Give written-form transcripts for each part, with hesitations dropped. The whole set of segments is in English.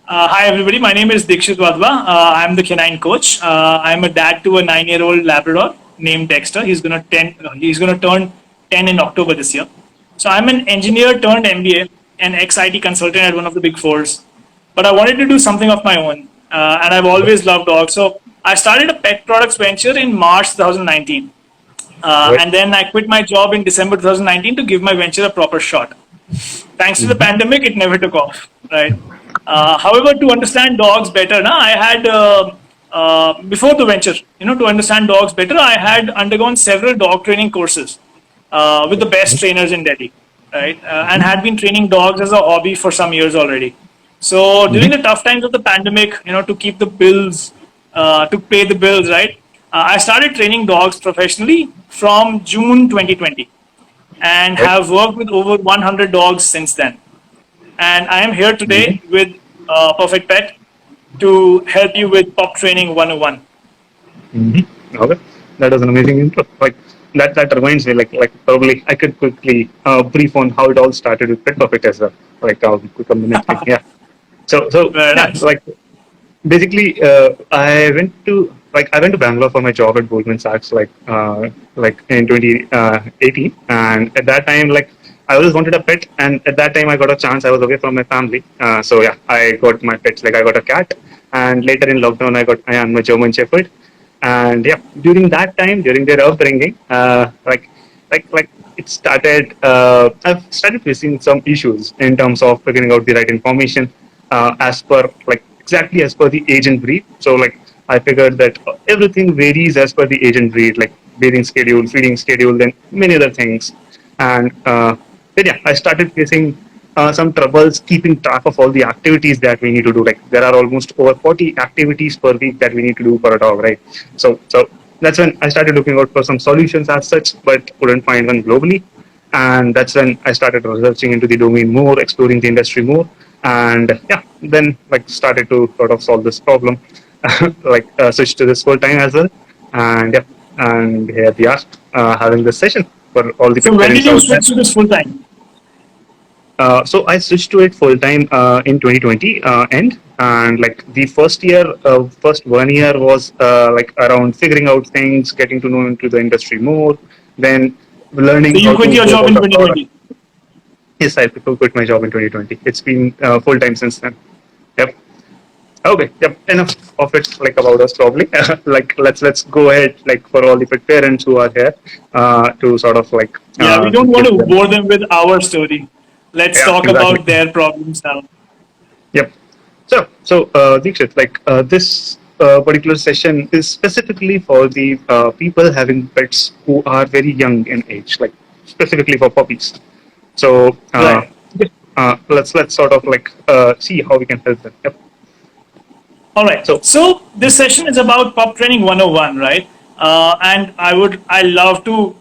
Hi everybody, my name is Dikshit Wadhwa. I'm the canine coach. I'm a dad to a 9-year-old Labrador named Dexter. He's gonna turn 10 in October this year. So I'm an engineer turned MBA, an ex-IT consultant at one of the big fours. But I wanted to do something of my own, and I've always loved dogs. So I started a pet products venture in March 2019. Right. And then I quit my job in December 2019 to give my venture a proper shot. Thanks to the Mhm. pandemic, it never took off, right? However, to understand dogs better, I had before the venture, to understand dogs better, I had undergone several dog training courses with the best trainers in Delhi, right? And Mhm. had been training dogs as a hobby for some years already. So during Mhm. the tough times of the pandemic, to keep the bills, to pay the bills, right? I started training dogs professionally from June 2020 and Right. have worked with over 100 dogs since then. And I am here Mhm. today with Perfect Pet to help you with Pop Training 101. Mhm. Okay, that was an amazing intro. That reminds me, probably I could quickly brief on how it all started with Pet Perfect as well. Quick a minute thing. Yeah. So Very yeah, nice. basically, I went to Bangalore for my job at Goldman Sachs, in 2018, and at that time, I always wanted a pet, and at that time I got a chance. I was away from my family, so yeah, I got my pets. Like I got a cat, and later in lockdown, I am a German Shepherd, and yeah, during that time, during their upbringing, it started. I've started facing some issues in terms of figuring out the right information as per exactly as per the age and breed. So I figured that everything varies as per the age and breed, like bathing schedule, feeding schedule, then many other things. And then yeah, I started facing some troubles keeping track of all the activities that we need to do. Like there are almost over 40 activities per week that we need to do for a dog, right? So that's when I started looking out for some solutions as such, but couldn't find one globally. And that's when I started researching into the domain more, exploring the industry more, and yeah, then started to sort of solve this problem, switch to this full time as well, and yeah, and here we are having this session for all the So pet when did parents you out there. switch to this full time? So I switched to it full time in 2020 end, and like the first 1 year was around figuring out things, getting to know into the industry more, then So learning you how quit to your go job in about a product. 2020. Yes, I quit my job in 2020. It's been full time since then. Yep. Okay. Yep. Enough of it. Like about us, probably. Let's go ahead. Like for all the pet parents who are here, to sort of Yeah, we don't want give to them. bore them with our story. Let's Yeah. talk Exactly. about their problems now. Yep. Dikshit, this particular session is specifically for the people having pets who are very young in age, like specifically for puppies. So Right. yeah, let's sort of see how we can help them. Yep. All right. So So this session is about Pop Training 101, right? And I love to,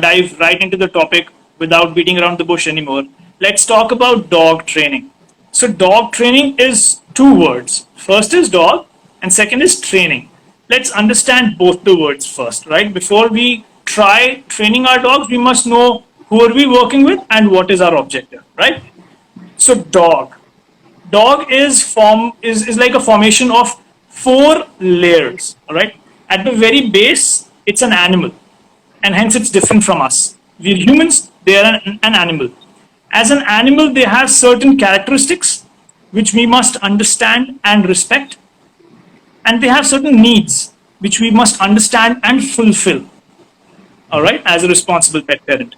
dive right into the topic without beating around the bush anymore. Let's talk about dog training. So dog training is two words. First is dog, and second is training. Let's understand both the words first, right? Before we try training our dogs, we must know who are we working with and what is our objective, right? So dog is like a formation of four layers. All right. At the very base, it's an animal, and hence it's different from us. We're humans, they are an animal. As an animal, they have certain characteristics which we must understand and respect, and they have certain needs which we must understand and fulfill. All right, as a responsible pet parent.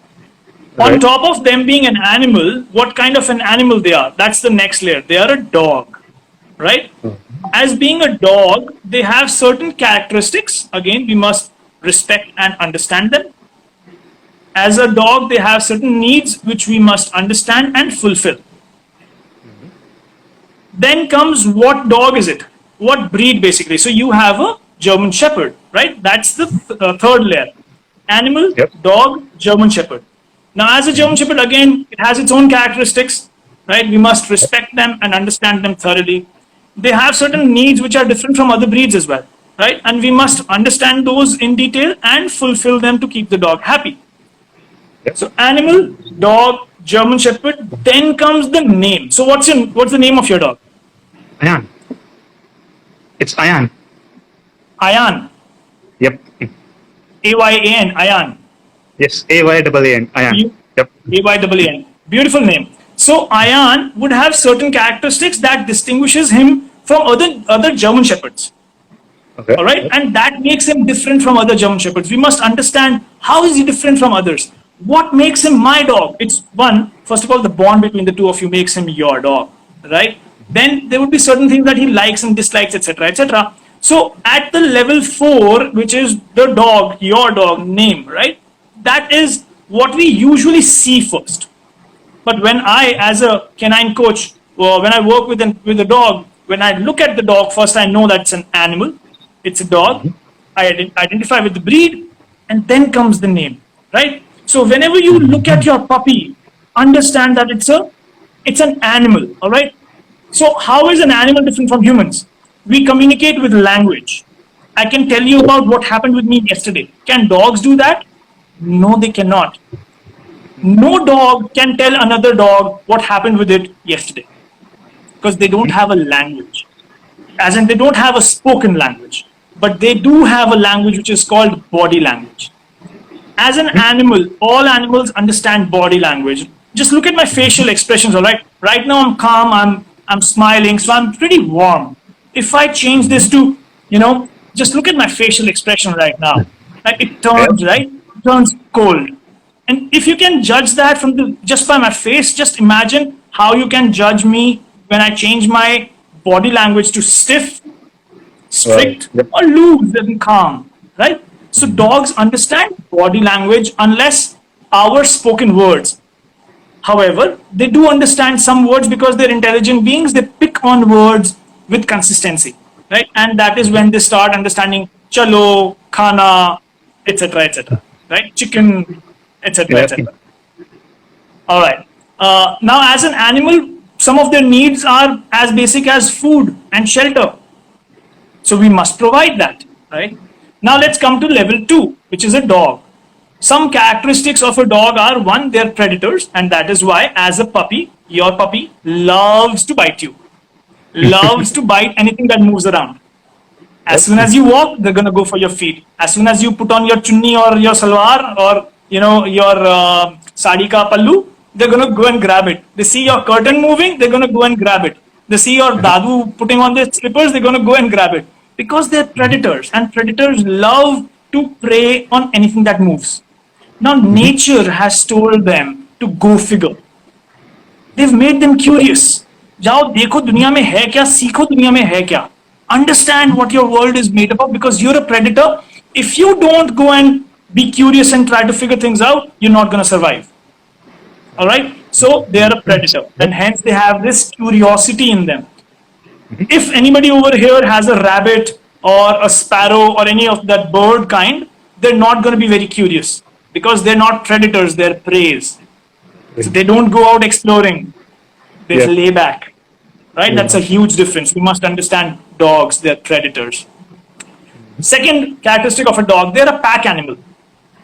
On right. top of them being an animal, what kind of an animal they are? That's the next layer. They are a dog, right? As being a dog, they have certain characteristics. Again, we must respect and understand them. As a dog, they have certain needs which we must understand and fulfill. Then comes what dog is it? What breed basically? So you have a German Shepherd, right? That's the third layer. Animal, Yep. dog, German Shepherd. Now, as a German Shepherd, again, it has its own characteristics, right? We must respect them and understand them thoroughly. They have certain needs which are different from other breeds as well, right? And we must understand those in detail and fulfill them to keep the dog happy. Yep. So, animal, dog, German Shepherd. Then comes the name. So, what's the name of your dog? Ayan. It's Ayan. Ayan. Yep. Ayan. Ayan. Yes. AYAAN. Ayan. You- Yep. Ayan. Beautiful name. So Ayan would have certain characteristics that distinguishes him from other German shepherds. Okay. All right, and that makes him different from other German shepherds. We must understand how is he different from others. What makes him my dog? It's one, first of all, the bond between the two of you makes him your dog, right? Then there would be certain things that he likes and dislikes, etc., etc. So at the level 4, which is the dog, your dog name, right? That is what we usually see first. But when I, as a canine coach, or when I work with a dog, when I look at the dog, first I know that's an animal. It's a dog. I identify with the breed, and then comes the name, right? So whenever you look at your puppy, understand that it's an animal, all right? So how is an animal different from humans? We communicate with language. I can tell you about what happened with me yesterday. Can dogs do that? No, they cannot. No dog can tell another dog what happened with it yesterday because they don't have a language. As in, they don't have a spoken language, but they do have a language which is called body language. As an animal, all animals understand body language. Just look at my facial expressions, all right? Right now, I'm calm, I'm smiling, so I'm pretty warm. If I change this to, just look at my facial expression right now. Like it turns, right? It turns cold. And if you can judge that from just by my face, just imagine how you can judge me when I change my body language to stiff, strict, Yep. or loose and calm, right? So dogs understand body language unless our spoken words. However, they do understand some words because they're intelligent beings. They pick on words with consistency, right? And that is when they start understanding chalo, khana, etc., etc., right? Chicken, etc., Yep. etc. All right. Now, as an animal, some of their needs are as basic as food and shelter. So we must provide that, right? Now let's come to level 2, which is a dog. Some characteristics of a dog are one, they're predators, and that is why, as a puppy, your puppy loves to bite you, loves to bite anything that moves around. As soon as you walk, they're gonna go for your feet. As soon as you put on your chunni or your salwar or your sari ka pallu, they're gonna go and grab it. They see your curtain moving, they're gonna go and grab it. They see your dadu putting on their slippers, they're gonna go and grab it because they're predators, and predators love to prey on anything that moves. Now, nature has told them to go figure. They've made them curious. जाओ देखो दुनिया में है क्या, सीखो दुनिया में है क्या. Understand what your world is made up of because you're a predator. If you don't go and be curious and try to figure things out, you're not going to survive. All right? So they are a predator, and hence they have this curiosity in them. If anybody over here has a rabbit or a sparrow or any of that bird kind, they're not going to be very curious because they're not predators, they're preys. So they don't go out exploring, they Yeah. lay back. Right? That's a huge difference. We must understand dogs, they're predators. Second characteristic of a dog, they're a pack animal.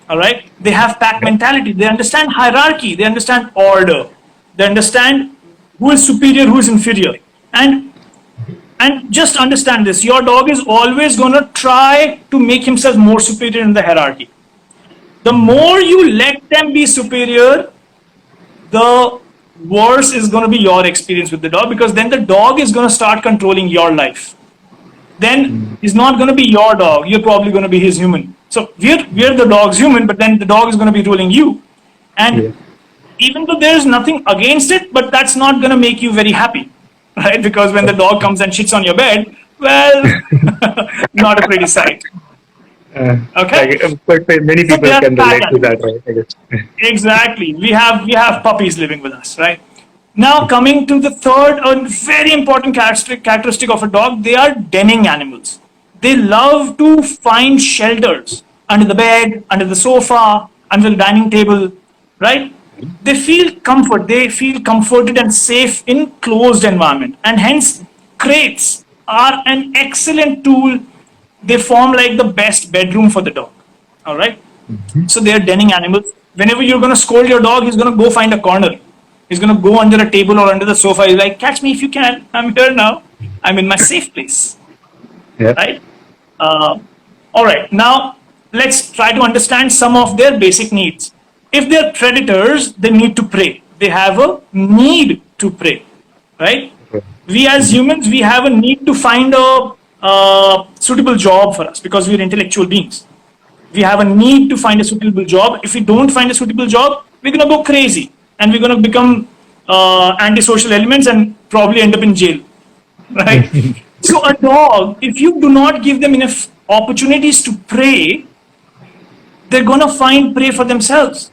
All right? They have pack mentality. They understand hierarchy. They understand order. They understand who is superior, who is inferior. And just understand this. Your dog is always going to try to make himself more superior in the hierarchy. The more you let them be superior, the worse is going to be your experience with the dog because then the dog is going to start controlling your life. Then he's not going to be your dog. You're probably going to be his human. So we're the dog's human, but then the dog is going to be ruling you. And even though there's nothing against it, but that's not going to make you very happy, right? Because when the dog comes and shits on your bed, well, not a pretty sight. Okay. But many So people they are can relate pack to that, right? I guess. Exactly. We have puppies living with us, right? Now coming to the third and very important characteristic of a dog, they are denning animals. They love to find shelters under the bed, under the sofa, under the dining table, right? They feel comfort. They feel comforted and safe in closed environment, and hence crates are an excellent tool. They form like the best bedroom for the dog. All right. So they are denning animals. Whenever you're going to scold your dog, he's going to go find a corner. He's going to go under a table or under the sofa. He's like, catch me if you can. I'm here now. I'm in my safe place, Yeah. right? Uh, all right, now let's try to understand some of their basic needs. If they're predators, they need to prey. They have a need to prey, right? We as humans, we have a need to find a suitable job for us because we're intellectual beings. We have a need to find a suitable job. If we don't find a suitable job, we're going to go crazy and we're going to become antisocial elements and probably end up in jail, right? So a dog, if you do not give them enough opportunities to prey, they're going to find prey for themselves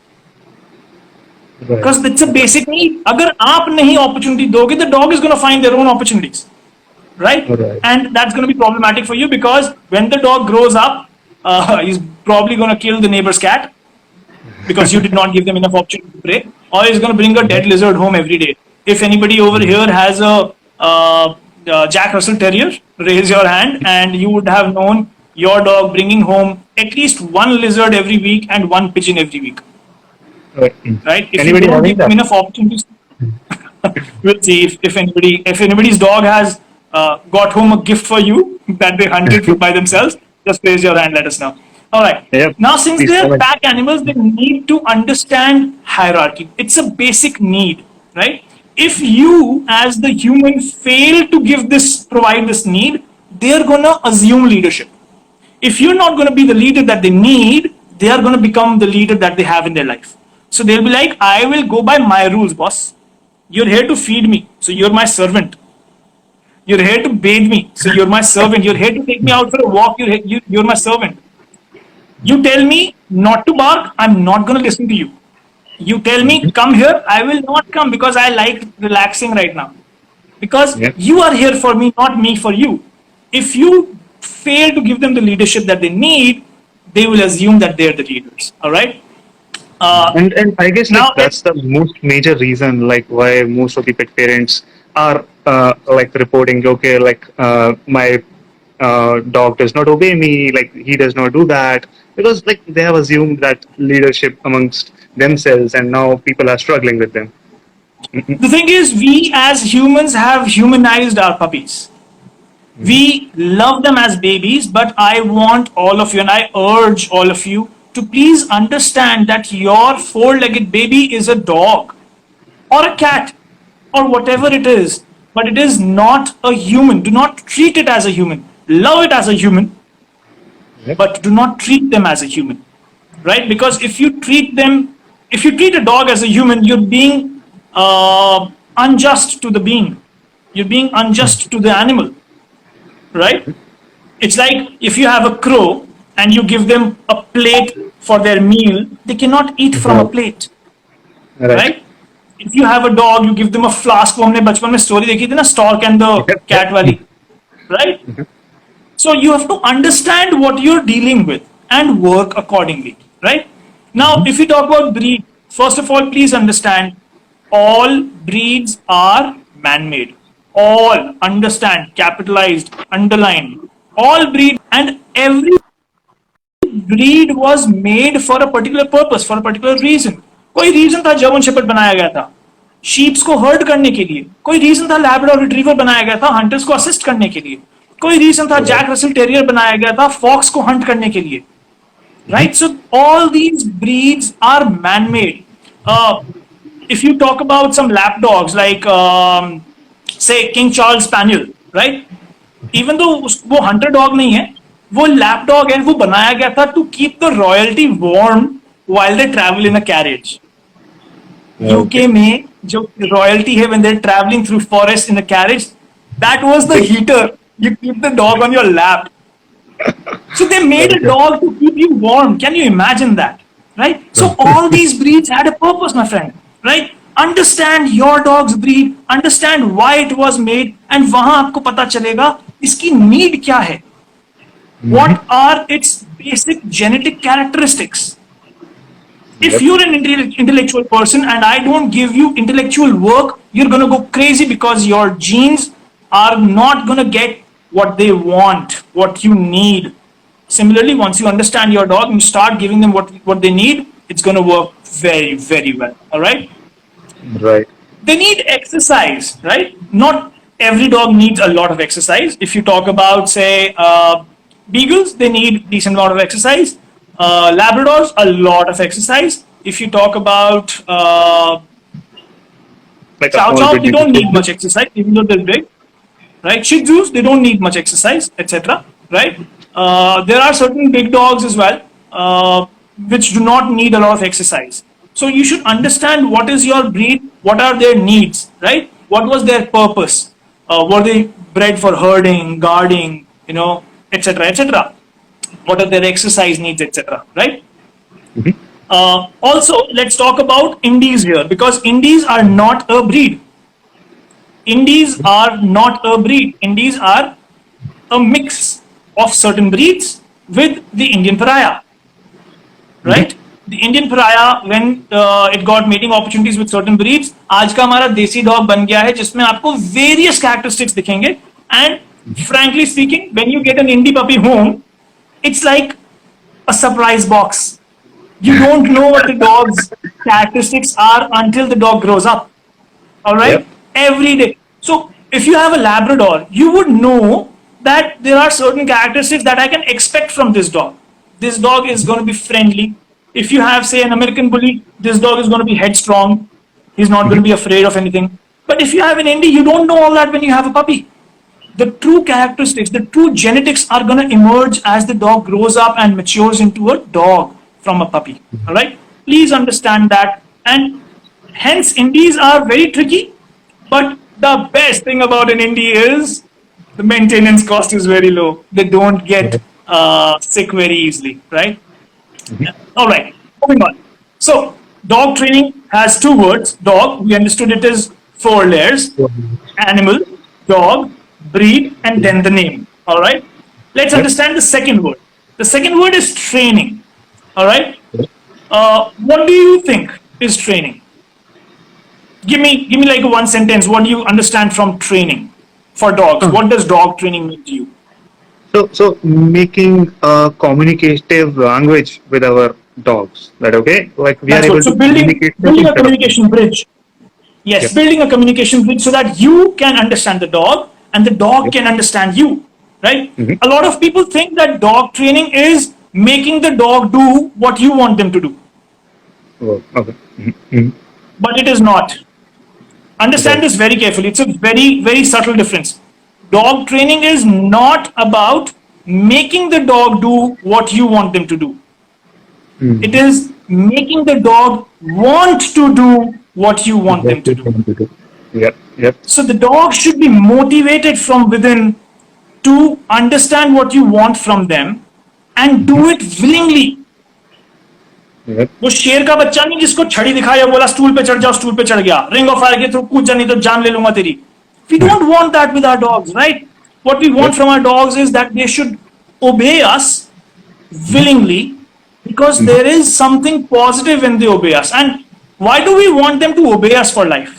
Right. because it's a basic need. अगर आप नहीं opportunity दोगे, the dog is going to find their own opportunities, right? Right. And that's going to be problematic for you because when the dog grows up, he's probably going to kill the neighbor's cat because you did not give them enough opportunity to prey, or he's going to bring a dead lizard home every day. If anybody over here has a Jack Russell Terrier, raise your hand, and you would have known your dog bringing home at least one lizard every week and one pigeon every week, Right. right? If Anybody you don't having give them that? enough opportunities, we'll see if anybody's dog has got home a gift for you that they hunted by themselves. Just raise your hand. Let us know. All right. Yep. Now, since Please they're comment. pack animals, they need to understand hierarchy. It's a basic need, right? If you, as the human, fail to provide this need, they're gonna assume leadership. If you're not going to be the leader that they need, they are going to become the leader that they have in their life. So they'll be like, I will go by my rules, boss. You're here to feed me, so you're my servant. You're here to bathe me, so you're my servant. You're here to take me out for a walk, you're my servant. You tell me not to bark, I'm not going to listen to you. You tell me, come here, I will not come because I like relaxing right now. Because Yeah. you are here for me, not me for you. If you fail to give them the leadership that they need, they will assume that they're the leaders. All right. And I guess Now, like that's the most major reason like why most of the pet parents are like reporting, okay, like my dog does not obey me, like he does not do that, because like they have assumed that leadership amongst themselves, and now people are struggling with them. the thing is, we as humans have humanized our puppies. We love them as babies, but I want all of you and I urge all of you to please understand that your four-legged baby is a dog or a cat or whatever it is, but it is not a human. Do not treat it as a human. Love it as a human, Yep. but do not treat them as a human, right? Because if you treat a dog as a human, you're being unjust to the being. You're being unjust to the animal, right? It's like if you have a crow and you give them a plate for their meal, they cannot eat from a plate, Right. right? If you have a dog, you give them a flask. वो हमने बचपन में story देखी थी ना, stork and the Yep. cat वाली, right? So you have to understand what you're dealing with and work accordingly, right? Now, if we talk about breed, first of all, please understand all breeds are man-made. All, understand, capitalized, underlined. All breed and every breed was made for a particular purpose, for a particular reason. कोई reason था German shepherd बनाया गया था sheeps को heard करने के लिए. कोई रीजन था लैब्राडोर रिट्रीवर बनाया गया था हंटर्स को असिस्ट करने के लिए. कोई रीजन था जैक रसेल टेरियर बनाया गया था फॉक्स को हंट करने के लिए. Right? So all these breeds are man-made. If you talk about some lap dogs like say King Charles Spaniel, right? Even though वो hunter dog नहीं है, वो lap dog है, वो बनाया गया था to keep the royalty warm while they travel in a carriage. UK में जो royalty है when they're traveling through forest in a carriage, that was the heater. You keep the dog on your lap. So they made a dog to keep you warm. Can you imagine that? Right? So all these breeds had a purpose, my friend. Right? Understand your dog's breed, understand why it was made, and वहां आपको पता चलेगा इसकी need क्या है. What are its basic genetic characteristics? If you're an intellectual person and I don't give you intellectual work, you're going to go crazy because your genes are not going to get what they want, what you need. Similarly, once you understand your dog and you start giving them what they need, it's going to work very, very well. All right? Right. They need exercise, right? Not every dog needs a lot of exercise. If you talk about, say, beagles, they need decent amount of exercise. Labradors, a lot of exercise. If you talk about Like a chow small chow, bit they don't need different. much exercise, even though they're big, right? Shih Tzus, they don't need much exercise, etc. Right? There are certain big dogs as well, which do not need a lot of exercise. So you should understand what is your breed, what are their needs, right? What was their purpose? Were they bred for herding, guarding, etc., etc.? What are their exercise needs, etc. Right? Also, let's talk about Indies here because Indies are not a breed. Indies are not a breed. Indies are a mix of certain breeds with the Indian pariah, Mhm. right? The Indian pariah, when it got mating opportunities with certain breeds, आज का हमारा देसी dog बन गया है जिसमें आपको various characteristics दिखेंगे. And frankly speaking, when you get an indie puppy home, it's like a surprise box. You don't know what the dog's characteristics are until the dog grows up. All right, Yep. every day. So if you have a Labrador, you would know that there are certain characteristics that I can expect from this dog. This dog is going to be friendly. If you have, say, an American Bully, this dog is going to be headstrong. He's not going to be afraid of anything. But if you have an Indie, you don't know all that when you have a puppy. The true characteristics, the true genetics are going to emerge as the dog grows up and matures into a dog from a puppy. All right, please understand that. And hence, Indies are very tricky. But the best thing about an Indie is the maintenance cost is very low. They don't get Yep. sick very easily, right? Mhm. All right, moving on. So, dog training has two words. Dog, we understood it is four layers: animal, dog, breed, and then the name. All right. Let's Yep. understand the second word. The second word is training. All right. Yep. What do you think is training? Give me like a one sentence. What do you understand from training for dogs? Uh, What does dog training mean to you? so making a communicative language with our dogs. That okay? Like we are That's good. able So to building communicate them building a instead of. communication bridge. Yes, Yep. building a communication bridge so that you can understand the dog and the dog Yep. can understand you. Right? Mhm. A lot of people think that dog training is making the dog do what you want them to do, Oh, okay. Mhm. Mhm. but it is not. Understand Right. this very carefully. It's a very, very subtle difference. Dog training is not about making the dog do what you want them to do. It Mhm. is making the dog want to do what you want them to Exactly. do. Yep. Yep. So the dog should be motivated from within to understand what you want from them and Mhm. do it willingly. Yep. वो शेर का बच्चा नहीं जिसको छड़ी दिखाया बोला stool पे चढ़ जाओ स्टूल पे चढ़ गया रिंग ऑफ फायर के थ्रू कूद जा नहीं तो जान ले लूंगा तेरी we don't want that with our dogs, right? What we want Yep. from our dogs is that they should obey us Mhm. willingly because Mhm. there is something positive when they obey us. And why do we want them to obey us for life?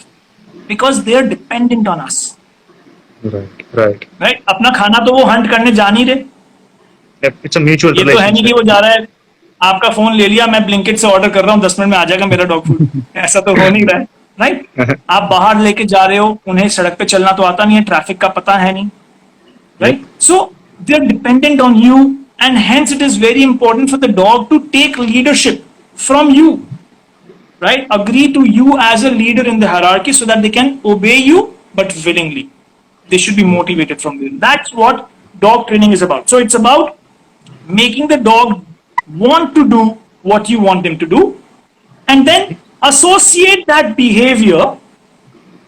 Because they are dependent on us, Right. Right. right? अपना खाना तो वो Hunt करने जा नहीं रहे. Yep. It's a mutual ये तो है नहीं कि relationship. वो जा रहा है आपका फोन ले लिया मैं ब्लिंकिट से ऑर्डर कर रहा हूँ 10 मिनट में आ जाएगा मेरा डॉग फूड. ऐसा तो हो नहीं रहा है, राइट? आप बाहर लेके जा रहे हो उन्हें सड़क पे चलना तो आता नहीं है ट्रैफिक का पता है नहीं, Yep. right? So they're dependent on you, and hence it is very important for the dog to take leadership from you, right? Agree to you as a leader in the hierarchy so that they can obey you, but willingly. They should be motivated from within. That's what dog training is about. So it's about making the dog want to do what you want them to do, and then associate that behavior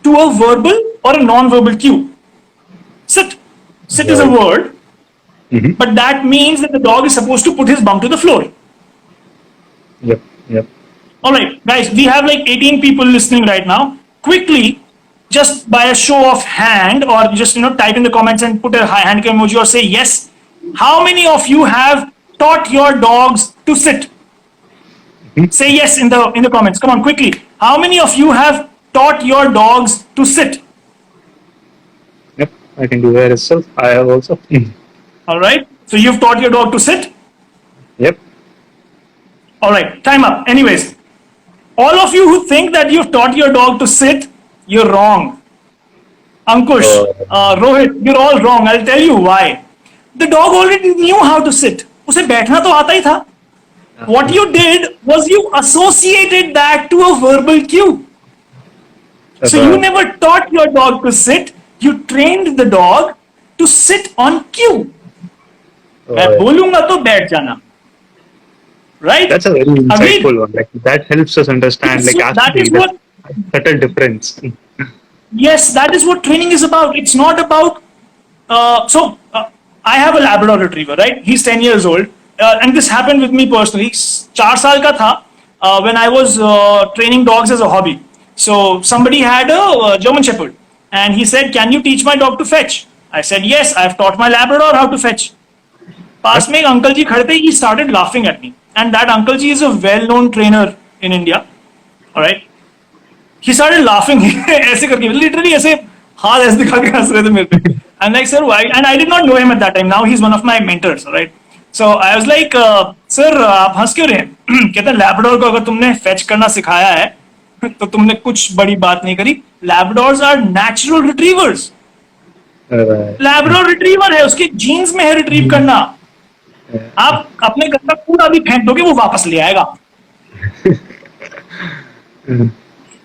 to a verbal or a non-verbal cue. Sit. Sit is a Right. word, Mhm. but that means that the dog is supposed to put his bum to the floor. Yep. Yep. All right, guys, we have like 18 people listening right now. Quickly, just by a show of hand, or just type in the comments and put a hand emoji or say yes. How many of you have taught your dogs to sit? Mhm. Say yes in the comments. Come on, quickly. How many of you have taught your dogs to sit? Yep. I can do that itself. I have also. Mhm. All right. So you've taught your dog to sit. Yep. All right. Time up. Anyways, all of you who think that you've taught your dog to sit, you're wrong. Ankush, Rohit, you're all wrong. I'll tell you why. The dog already knew how to sit. उसे बैठना तो आता ही था. What you did was you associated that to a verbal cue. So you never taught your dog to sit. You trained the dog to sit on cue. मैं बोलूंगा तो बैठ जाना. Right? That's a very Agreed? insightful one. Like that helps us understand, like So that actually is the what. subtle difference. Yes, that is what training is about. It's not about. I have a Labrador Retriever, right? He's 10 years old, and this happened with me personally. 4 साल का था when I was training dogs as a hobby. So somebody had a German Shepherd, and he said, "Can you teach my dog to fetch?" I said, "Yes, I've taught my Labrador how to fetch." पास में एक uncle जी खड़े थे. He started laughing at me, and that uncle ji is a well-known trainer in India. All right. He started laughing ऐसे करके literally ऐसे हाथ ऐसे दिखा के हंस रहे थे मेरे पे. I'm like, sir, why? And I did not know him at that time. Now he's one of my mentors, right? So I was like, sir, आप हंस क्यों रहे हैं? कहते हैं लैब्राडोर को अगर तुमने फेच करना सिखाया है तो तुमने कुछ बड़ी बात नहीं करी. Labradors are natural retrievers. Labrador retriever है, उसके जीन्स में है रिट्रीव करना. आप अपने घर का कूड़ा भी फेंक दोगे वो वापस ले आएगा.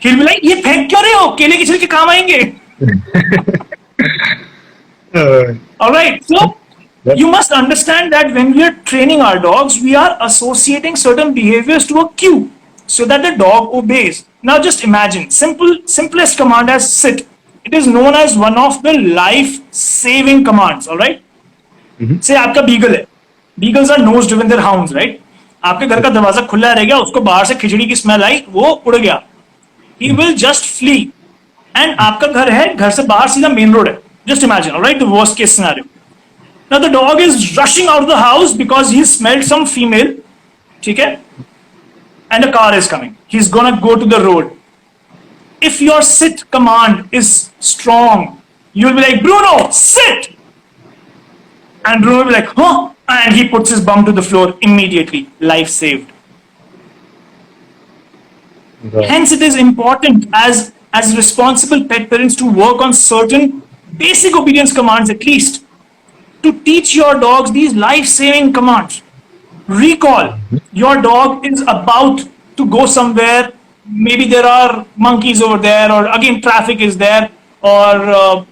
He'll be like, ये फेंक क्यों रहे हो? केले के छिलके काम आएंगे. All right. So you must understand that when we are training our dogs, we are associating certain behaviors to a cue so that the dog obeys. Now just imagine, simplest command as sit. It is known as one of the life-saving commands. All right. Say आपका beagle है. Beagles are nose-driven, they're hounds, right? आपके घर का दरवाजा खुला रह गया, उसको बाहर से खिचड़ी की स्मेल आई, वो उड़ गया. He will just flee. And आपका घर है, घर से बाहर सीधा main road है. Just imagine, all right, the worst case scenario. Now the dog is rushing out of the house because he smelled some female, ठीक है? And a car is coming. He's gonna go to the road. If your sit command is strong, you'll be like, Bruno, sit! And Bruno will be like, huh? And he puts his bum to the floor immediately. Life saved. Hence, it is important as responsible pet parents to work on certain basic obedience commands at least to teach your dogs these life-saving commands. Recall, your dog is about to go somewhere. Maybe there are monkeys over there, or again traffic is there, or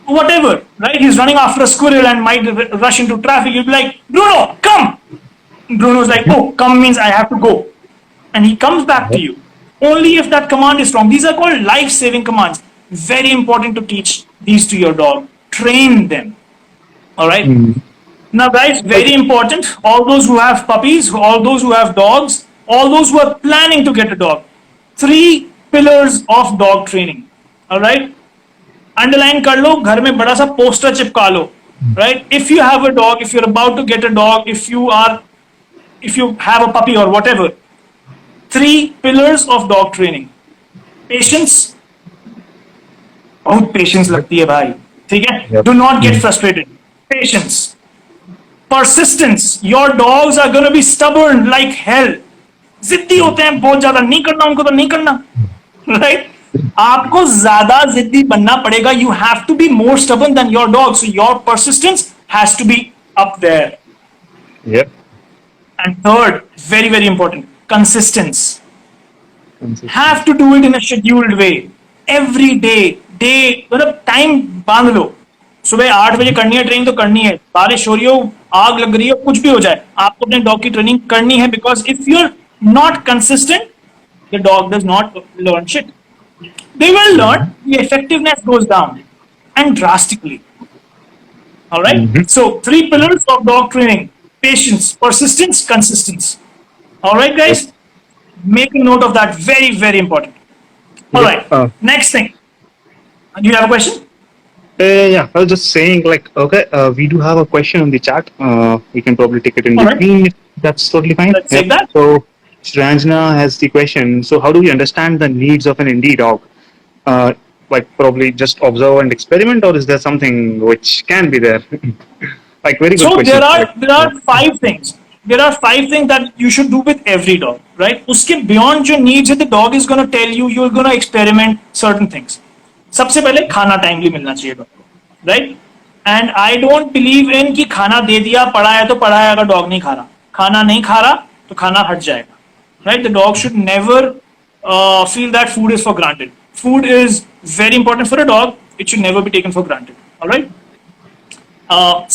whatever, right? He's running after a squirrel and might rush into traffic. You'll be like, Bruno, come! Bruno's like, oh, come means I have to go. And he comes back to you. Only if that command is strong. These are called life-saving commands. Very important to teach these to your dog. Train them. All right? Now, guys, very important. All those who have puppies, all those who have dogs, all those who are planning to get a dog. 3 pillars of dog training. All right? Underline कर लो, घर में बड़ा सा poster चिपका लो. Right? If you have a dog, if you're about to get a dog, if you have a puppy or whatever, 3 pillars of dog training. Patience. बहुत patience लगती है भाई. ठीक है? Do not get frustrated. Patience. Persistence. Your dogs are going to be stubborn like hell. जिद्दी होते हैं बहुत ज्यादा. नहीं करना उनको तो नहीं करना. Right? आपको ज्यादा जिद्दी बनना पड़ेगा. You have to be more stubborn than your dog. So your persistence has to be up there. Yep. And third, very, very important, consistency. Have to do it in a scheduled way. Every day, मतलब time बांध लो. सुबह 8 बजे करनी है training तो करनी है. बारिश हो रही हो, आग लग रही हो, कुछ भी हो जाए, आपको अपने डॉग की ट्रेनिंग करनी है. Because if you are not consistent, the dog does not learn shit. They will learn, the effectiveness goes down and drastically. All right. So 3 pillars of dog training: patience, persistence, consistency. All right, guys. Make a note of that. Very, very important. All right. Next thing. Do you have a question? Yeah, I was just saying, like, okay, we do have a question on the chat. We can probably take it in All right. between. That's totally fine. Let's take that. So, Ranjana has the question. So, how do we understand the needs of an indie dog? Like, probably just observe and experiment, or is there something which can be there? Like, very good So question. there are 5 things. There are 5 things that you should do with every dog, right? Uske beyond your needs, the dog is going to tell you, you're going to experiment certain things. सबसे पहले खाना timely मिलना चाहिए dog को, right? And I don't believe in कि खाना दे दिया, पड़ा है तो पड़ा है, अगर डॉग नहीं खा रहा, खाना नहीं खा रहा तो खाना हट जाएगा, right? The dog should never feel that food is for granted. Food is very important for a dog. It should never be taken for granted. All right.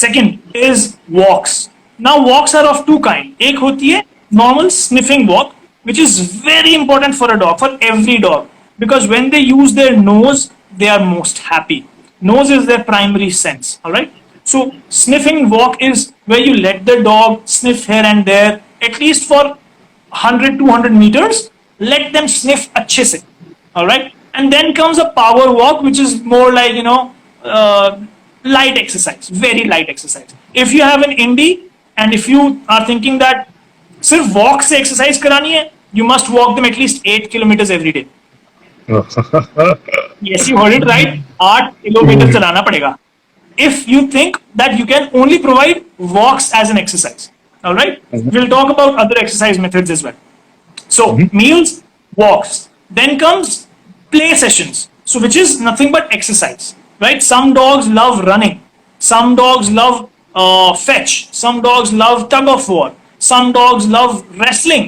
Second is walks. Now walks are of two kind. एक होती है normal sniffing walk, which is very important for a dog, for every dog, because when they use their nose, they are most happy. Nose is their primary sense. All right. So sniffing walk is where you let the dog sniff here and there, at least for 100 200 meters, let them sniff अच्छे से, all right? And then comes a power walk, which is more like, light exercise, very light exercise. If you have an indie and if you are thinking that सिर्फ walk से exercise करानी है, you must walk them at least 8 kilometers every day. Yes, you heard it right. 8 kilometers चलाना पड़ेगा. If you think that you can only provide walks as an exercise. All right. We'll talk about other exercise methods as well. So meals, walks. Then comes play sessions. So which is nothing but exercise, right? Some dogs love running. Some dogs love fetch. Some dogs love tug of war. Some dogs love wrestling,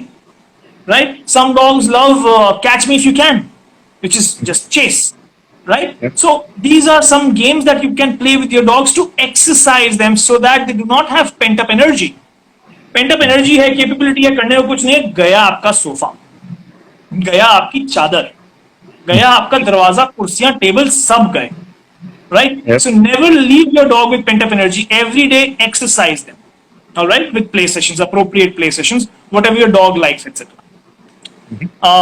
right? Some dogs love catch me if you can, which is just chase, right? So these are some games that you can play with your dogs to exercise them so that they do not have pent up energy. Pent up energy है, capability है, करने को कुछ नहीं है, गया आपका sofa, गया आपकी चादर, गया आपका दरवाजा, कुर्सियां, टेबल, सब गए, right? So never leave your dog with pent up energy. Every day exercise them, alright, with play sessions, appropriate play sessions, whatever your dog likes, etcetera.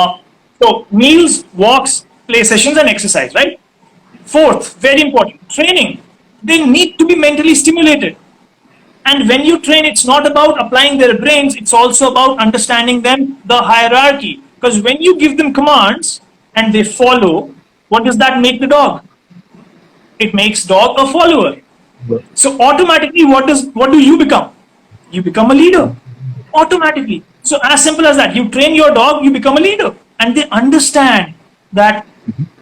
So meals, walks, play sessions, and exercise, right? Fourth, very important, training. They need to be mentally stimulated. And when you train, it's not about applying their brains, it's also about understanding them, the hierarchy. Because when you give them commands and they follow, what does that make the dog? It makes dog a follower. So automatically, what do you become? You become a leader. Automatically. So as simple as that. You train your dog, you become a leader. And they understand that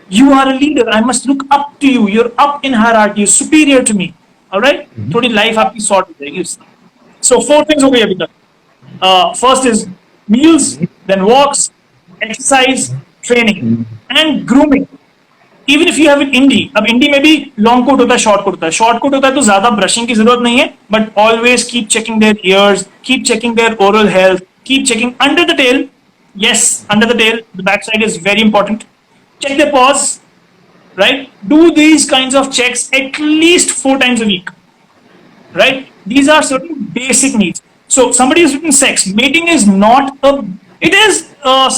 you are a leader. I must look up to you. You're up in hierarchy. You're superior to me. All right, थोड़ी life आपकी sort हो जाएगी उससे. So 4 things हो गई अभी तक. First is meals, then walks, exercise, training, and grooming. Even if you have an indie, अब indie में भी long coat होता है, short coat होता है. Short coat होता है तो ज़्यादा brushing की ज़रूरत नहीं है, but always keep checking their ears, keep checking their oral health, keep checking under the tail. Yes, under the tail, the backside is very important. Check their paws. Right? Do these kinds of checks at least 4 times a week. Right? These are certain basic needs. So somebody is written sex. Mating is not it is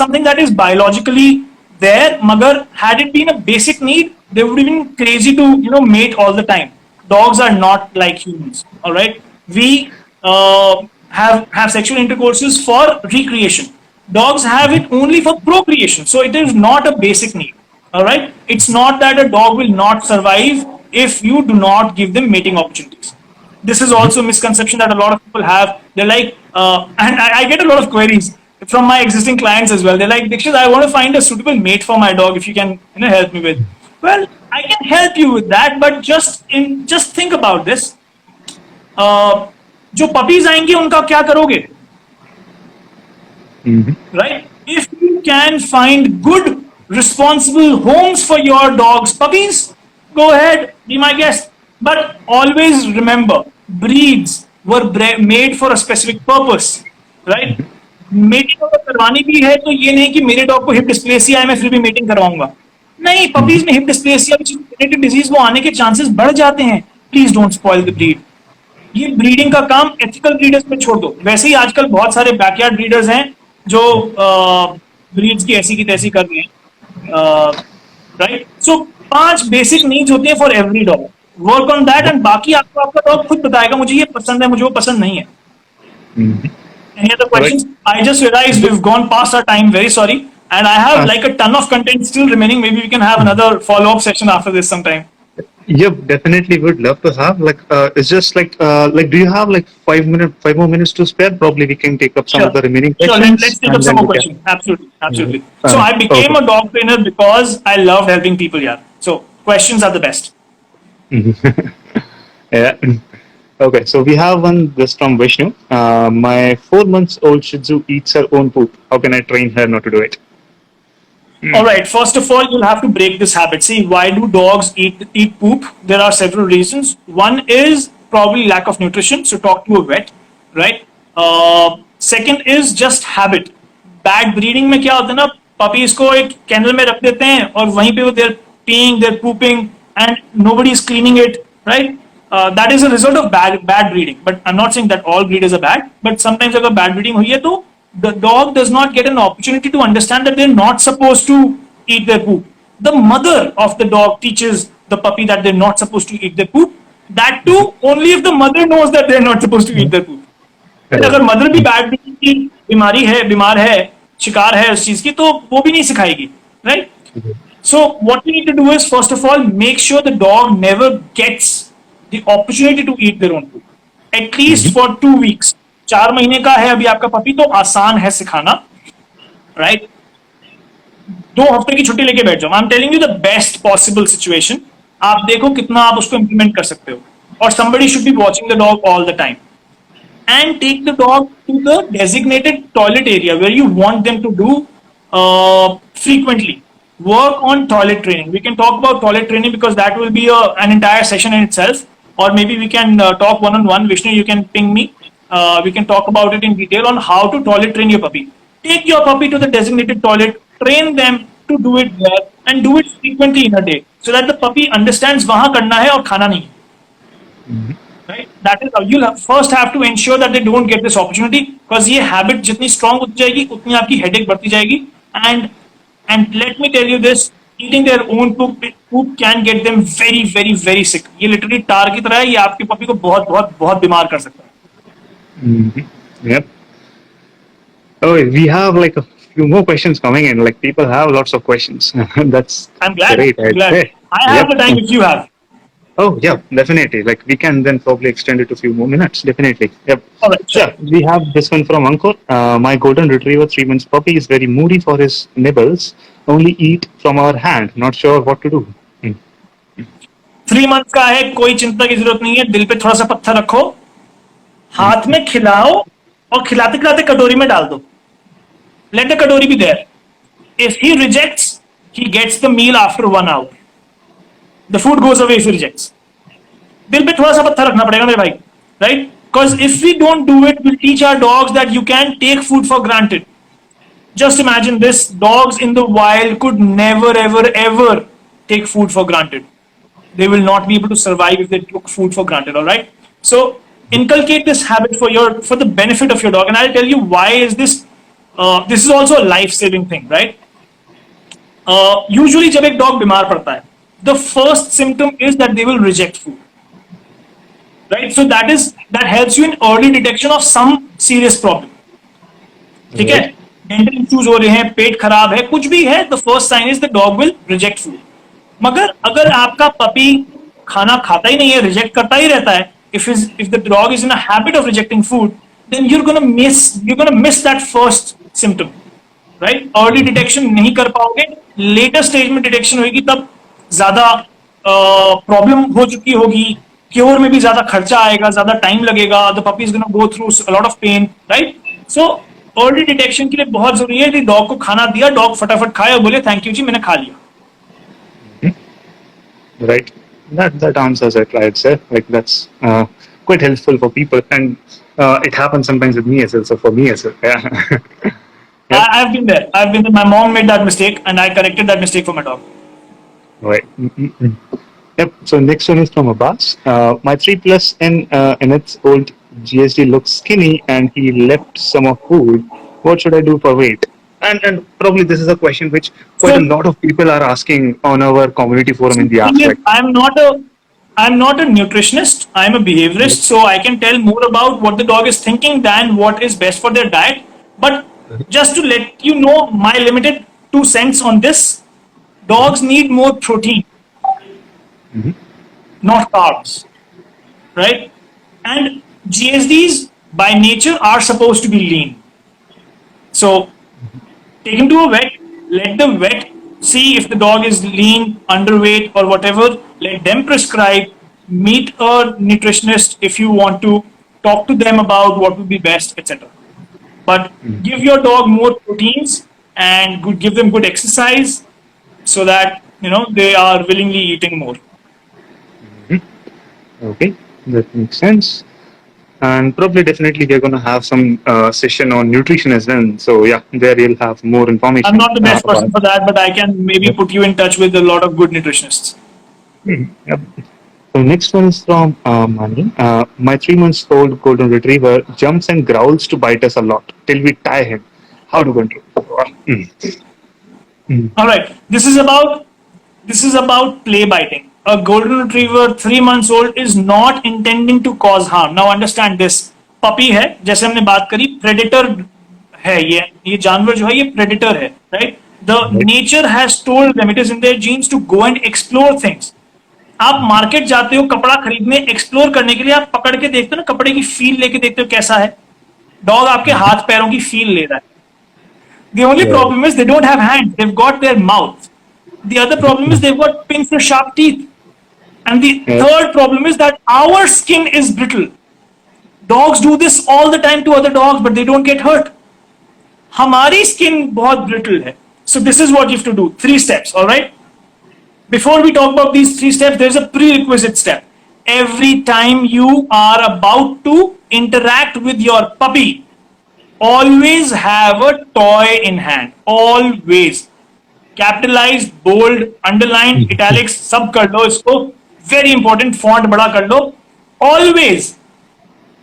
something that is biologically there. Magar, had it been a basic need, they would have been crazy to, mate all the time. Dogs are not like humans. All right? We have sexual intercourses for recreation. Dogs have it only for procreation. So it is not a basic need. All right, it's not that a dog will not survive if you do not give them mating opportunities. This is also a misconception that a lot of people have. They're like, and I get a lot of queries from my existing clients as well. They're like, Dikshit, I want to find a suitable mate for my dog. If you can, help me with. Well, I can help you with that, but just think about this. जो puppies आएंगे उनका क्या करोगे? Right? If you can find good, responsible homes for your dog's puppies, go ahead, be my guest. But always remember, breeds were made for a specific purpose, right? Mating अगर करवानी भी है तो ये नहीं कि मेरे डॉग को हिप डिस्प्लेसिया है मैं फिर भी मेटिंग करवाऊंगा. नहीं, पपीज में हिप डिस्प्लेसिया रिलेटेड डिजीज वो आने के चांसेस बढ़ जाते हैं. Please don't spoil the breed. ये ब्रीडिंग का काम एथिकल ब्रीडर्स पे छोड़ दो. वैसे ही आजकल बहुत सारे बैकयार्ड ब्रीडर्स हैं जो ब्रीड्स की ऐसी की तैसी कर रहे हैं. राइट, सो 5 बेसिक नीड्स होती है for every dog. Work on that and बाकी आपको आपका डॉग खुद बताएगा मुझे ये पसंद है, मुझे वो पसंद नहीं है. Any other questions? I just realized we've gone past our time. Very sorry, and I have like a ton of content still remaining. Maybe we can have another follow-up session after this sometime. Yep, definitely would love to have. It's just do you have 5 more minutes to spare? Probably we can take up some of the remaining questions. Sure, let's take up some more questions. Absolutely. So I became a dog trainer because I loved helping people. Yeah. So questions are the best. Yeah. Okay, so we have one this from Vishnu. My 4 months old Shih Tzu eats her own poop. How can I train her not to do it? All right. First of all, you'll have to break this habit. See, why do dogs eat poop? There are several reasons. One is probably lack of nutrition. So talk to a vet, right? Second is just habit. Bad breeding में क्या होता है ना, puppies को एक kennel में रख देते हैं और वहीं पे वो they're peeing, they're pooping, and nobody is cleaning it, right? That is a result of bad breeding. But I'm not saying that all breeders are bad. But sometimes अगर bad breeding हुई है तो the dog does not get an opportunity to understand that they're not supposed to eat their poop. The mother of the dog teaches the puppy that they're not supposed to eat their poop. That too, only if the mother knows that they're not supposed to eat their poop. अगर mother भी bad की बीमारी है, बीमार है, शिकार है उस चीज की, तो वो भी नहीं सिखाएगी, right? So what we need to do is first of all make sure the dog never gets the opportunity to eat their own food, at least for 2 weeks. 4 महीने का है अभी आपका पपी, तो आसान है सिखाना, राइट? 2 हफ्ते की छुट्टी लेके बैठ जाओ. I am telling you the best possible situation. आप देखो कितना आप उसको इंप्लीमेंट कर सकते हो. और somebody should be watching the dog all the time. And take the dog to the designated toilet area where you want them to do frequently. Work on toilet training. We can talk about toilet training because that will be an entire session in itself. Or maybe we can talk one-on-one. Vishnu, you can ping me. We can talk about it in detail on how to toilet train your puppy. Take your puppy to the designated toilet. Train them to do it there and do it frequently in a day so that the puppy understands वहाँ करना है और खाना नहीं. Right? That is how you'll first have to ensure that they don't get this opportunity, because ये habit जितनी strong होती जाएगी उतनी आपकी headache बढ़ती जाएगी. And let me tell you this, eating their own poop can get them very very very sick. ये literally tar की तरह है, ये आपके puppy को बहुत बहुत बहुत बीमार कर सकता है. Yep. Oh, we have like a few more questions coming in. Like people have lots of questions. That's I'm glad. great. I'm glad. I have the time if you have. Oh yeah, definitely. Like we can then probably extend it to a few more minutes. Definitely. Yep. All right. Sure. Yeah, we have this one from Ankur. My golden retriever, 3 months puppy, is very moody for his nibbles. Only eat from our hand. Not sure what to do. 3 months का है, कोई चिंता की जरूरत नहीं है. दिल पे थोड़ा सा पत्थर रखो, हाथ में खिलाओ और खिलाते खिलाते कटोरी में डाल दो. Let the katori be there. If he rejects, he gets the meal after 1 hour. The food goes away if he rejects. दिल पे थोड़ा सा पत्थर रखना पड़ेगा मेरे भाई, right? Because if we don't do it, we'll teach our dogs that you can take food for granted. Just imagine this: dogs in the wild could never, ever, ever take food for granted. They will not be able to survive if they took food for granted. All right. So inculcate this habit for the benefit of your dog, and I'll tell you why is this. This is also a life-saving thing, right? Usually जब एक dog बीमार पड़ता है, the first symptom is that they will reject food, right? So that helps you in early detection of some serious problem. ठीक है? Dental issues हो रहे हैं, पेट खराब है, कुछ भी है, the first sign is the dog will reject food. मगर अगर आपका puppy खाना खाता ही नहीं है, reject करता ही रहता है, if the dog is in a habit of rejecting food, then you're gonna miss that first symptom, right? Early detection नहीं कर पाओगे, later stage में detection होगी, तब ज्यादा प्रॉब्लम हो चुकी होगी, क्योर में भी ज्यादा खर्चा आएगा, ज्यादा टाइम लगेगा, the puppy is gonna go through a lot of pain, right? So early detection के लिए बहुत जरूरी है कि डॉग को खाना दिया, डॉग फटाफट खाए और बोले थैंक यू जी, मैंने खा लिया. Right. That answers it, right, sir? Like that's quite helpful for people, and it happens sometimes with me as well. So for me as well, yeah. I've been there. My mom made that mistake, and I corrected that mistake for my dog. Right. Yep. So next one is from Abbas. My 3+ in its old GSD looks skinny, and he left some of food. What should I do for weight? And probably this is a question which quite a lot of people are asking on our community forum in the aspect. I'm not a nutritionist. I'm a behaviorist, so I can tell more about what the dog is thinking than what is best for their diet. But just to let you know my limited 2 cents on this, dogs need more protein, not carbs, right? And GSDs by nature are supposed to be lean. So take him to a vet, let the vet See if the dog is lean, underweight, or whatever. Let them prescribe. Meet a nutritionist if you want to. Talk to them about what would be best, etc. But give your dog more proteins and give them good exercise so that they are willingly eating more. Okay, that makes sense. And probably definitely we're going to have some session on nutrition as well. So yeah, there you'll have more I'm information not the best person about. for that, but I can maybe Yep. put you in touch with a lot of good nutritionists. Yep. So next one is from Mani. My 3 months old golden retriever jumps and growls to bite us a lot till we tie him. How to control? All right, this is about play biting. A golden retriever 3 months old is not intending to cause harm. Now understand this. Puppy है, जैसे हमने बात करी, predator है ये जानवर जो है ये predator है, right? The Right. nature has told them, it is in their genes to go and explore things. आप मार्केट जाते हो कपड़ा खरीदने, एक्सप्लोर करने के लिए, आप पकड़ के देखते हो ना, कपड़े की फील लेके देखते हो कैसा है. डॉग आपके हाथ पैरों की फील ले रहा है. The only Yeah. problem is they don't have hands, they've got their mouth. The other problem is they've got pins for sharp teeth. And the Yeah. third problem is that our skin is brittle. Dogs do this all the time to other dogs, but they don't get hurt. हमारी skin बहुत brittle है. So this is what you have to do. 3 steps, all right? Before we talk about these 3 steps, there's a prerequisite step. Every time you are about to interact with your puppy, always have a toy in hand. Always. Capitalized, bold, underlined, italics, सब कर लो इसको. Very important, font बड़ा कर लो. Always,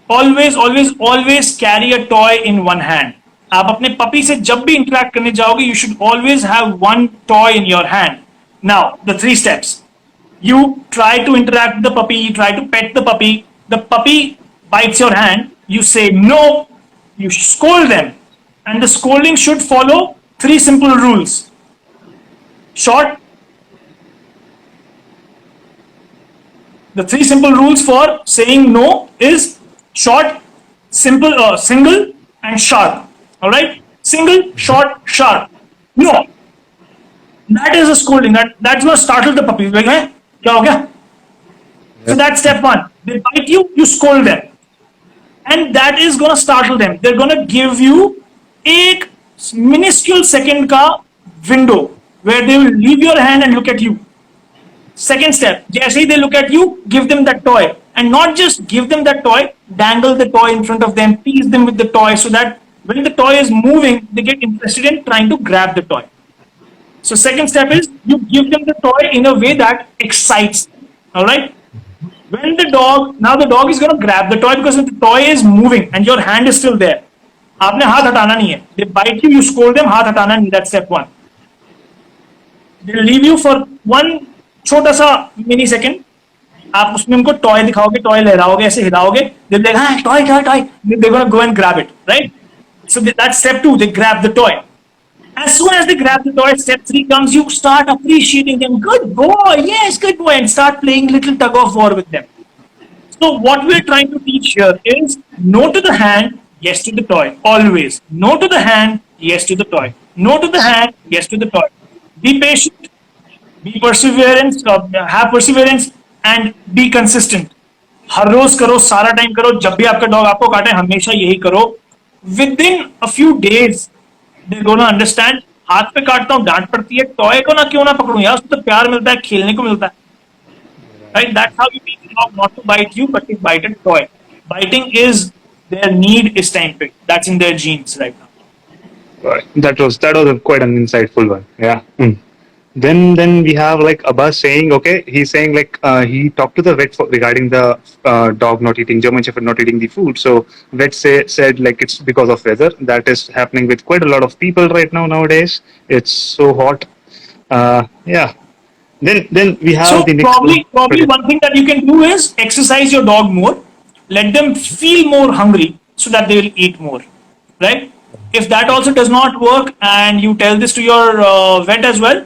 always carry a toy in one hand. आप अपने puppy से जब भी इंटरेक्ट करने जाओगे, you should always have one toy in your hand. Now, the 3 steps. You try to interact with the puppy, you try to pet the puppy bites your hand, you say no, you scold them, and the scolding should follow 3 simple rules. Short. The 3 simple rules for saying no is short, simple, single, and sharp. All right, single, short, sharp. No, that is a scolding. That's going to startle the puppy. Like, hey, kya ho gaya? So that's step 1. They bite you, you scold them, and that is going to startle them. They're going to give you एक minuscule second का window where they will leave your hand and look at you. Second step, जैसे ही they look at you, give them that toy, and not just give them that toy, dangle the toy in front of them, tease them with the toy so that when the toy is moving, they get interested in trying to grab the toy. So second step is you give them the toy in a way that excites them. All right. When now the dog is going to grab the toy because the toy is moving and your hand is still there. आपने हाथ हटाना नहीं है. They bite you, you scold them, हाथ हटाना नहीं. That's step 1. They'll leave you for one छोटा सा मिनी सेकेंड. आप उसमें उनको टॉय दिखाओगे, टॉय लहराओगे, ऐसे हिलाओगे, they'll be like, हाँ, toy. They're going to go and grab it, right? So that's step 2. They grab the toy. As soon as they grab the toy, step 3 comes. You start appreciating them. Good boy, yes, good boy, and start playing little tug of war with them. So what we're trying to teach here is no to the hand, yes to the toy. Always. No to the hand, yes to the toy. No to the hand, yes to the toy. Be patient, be perseverance, have perseverance, and be consistent. हर रोज करो, सारा time करो. जब भी आपका dog आपको काटे, हमेशा यही करो. Within a few days, they're gonna understand. हाथ पे काटता हूँ, डांट पड़ती है, टॉय को ना क्यों ना पकड़ूं यार, उसको तो प्यार मिलता है, खेलने को मिलता है. Right? That's how you teach the dog not to bite you, but to bite a toy. Biting is their need is time pick. That's in their genes right now. Right. That was quite an insightful one. Yeah. Then we have like Abbas saying, okay, he's saying like he talked to the vet regarding the dog not eating, German Shepherd not eating the food. So vet said like it's because of weather. That is happening with quite a lot of people right now nowadays. It's so hot. Yeah. Then we have So the next probably one thing that you can do is exercise your dog more. Let them feel more hungry so that they will eat more. Right? If that also does not work, and you tell this to your vet as well,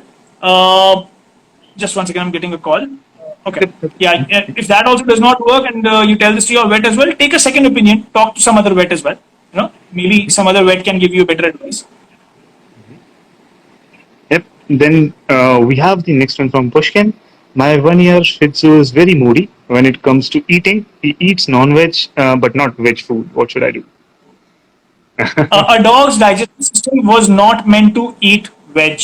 just one second, I'm getting a call. Okay. Yeah. If that also does not work, and you tell this to your vet as well, take a second opinion. Talk to some other vet as well. Maybe some other vet can give you better advice. Yep. Then we have the next one from Pushkin. My 1 year Shih Tzu is very moody when it comes to eating. He eats non-veg, but not veg food. What should I do? A dog's digestive system was not meant to eat veg.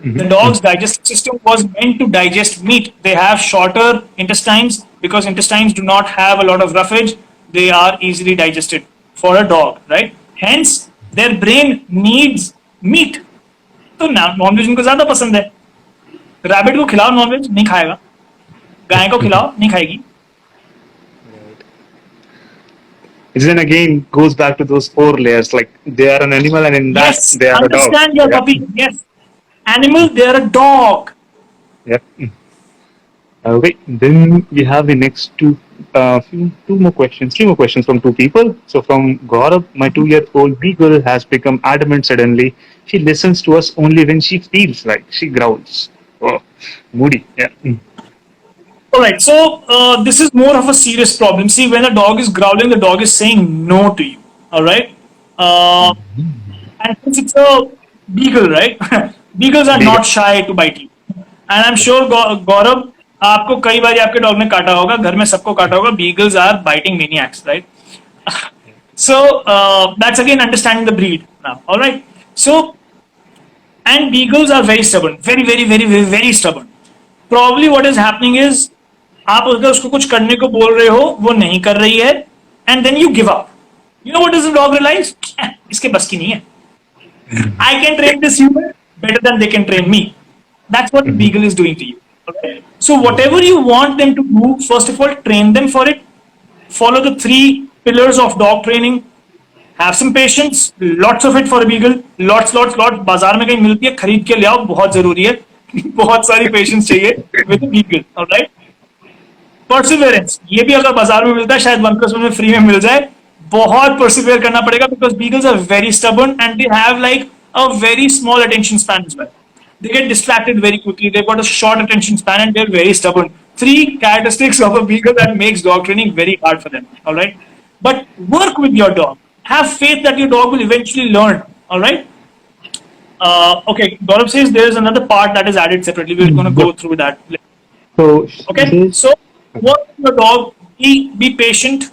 The dog's digestive system was meant to digest meat. They have shorter intestines because intestines do not have a lot of roughage. They are easily digested for a dog, right? Hence, their brain needs meat. तो nonveg उनको ज्यादा पसंद है. Rabbit को खिलाओ nonveg नहीं खाएगा, गाय को खिलाओ नहीं खाएगी. It then again goes back to those four layers. Like they are an animal, and in that Yes, they are a dog. understand your Yeah. puppy. Yes, animal, they are a dog. Yep. Okay. Then we have the next two more questions. Three more questions from two people. So from Gaurav, my 2-year-old beagle has become adamant suddenly. She listens to us only when she feels like she growls. Oh, moody. Yeah. All right, so this is more of a serious problem. See, when a dog is growling, the dog is saying no to you. All right, and since it's a beagle, right? Beagles are Beagle. not shy to bite you. And I'm sure Gaurav, आपको कई बार आपके dog ने काटा होगा, घर में सबको काटा होगा. Beagles are biting maniacs, right? So that's again understanding the breed now. All right, so and beagles are very stubborn, very, very, very, very, very stubborn. Probably what is happening is आप अगर उसको कुछ करने को बोल रहे हो, वो नहीं कर रही है, and then you give up. You know what does the dog realize? इसके बस की नहीं है. I can train this human better than they can train me. That's what the beagle is doing to you. Okay? So whatever you want them to do, first of all, train them for it. Follow the 3 pillars of dog training. Have some patience, lots of it for a beagle. Lots. बाजार में कहीं मिलती है, खरीद के ले आओ, बहुत जरूरी है. बहुत सारी पेशेंस चाहिए with a beagle. All right? Perseverance. ये भी अगर बाजार में मिलता है, शायद 1+1 में फ्री में मिल जाए. बहुत persevere करना पड़ेगा because beagles are very stubborn and they have like a very small attention span as well. They get distracted very quickly. They've got a short attention span and they're very stubborn. 3 characteristics of a beagle that makes dog training very hard for them. All right, but work with your dog. Have faith that your dog will eventually learn. All right. Okay. Gaurav says there is another part that is added separately. We're going to go through that. So Okay. So work with your dog. Be patient,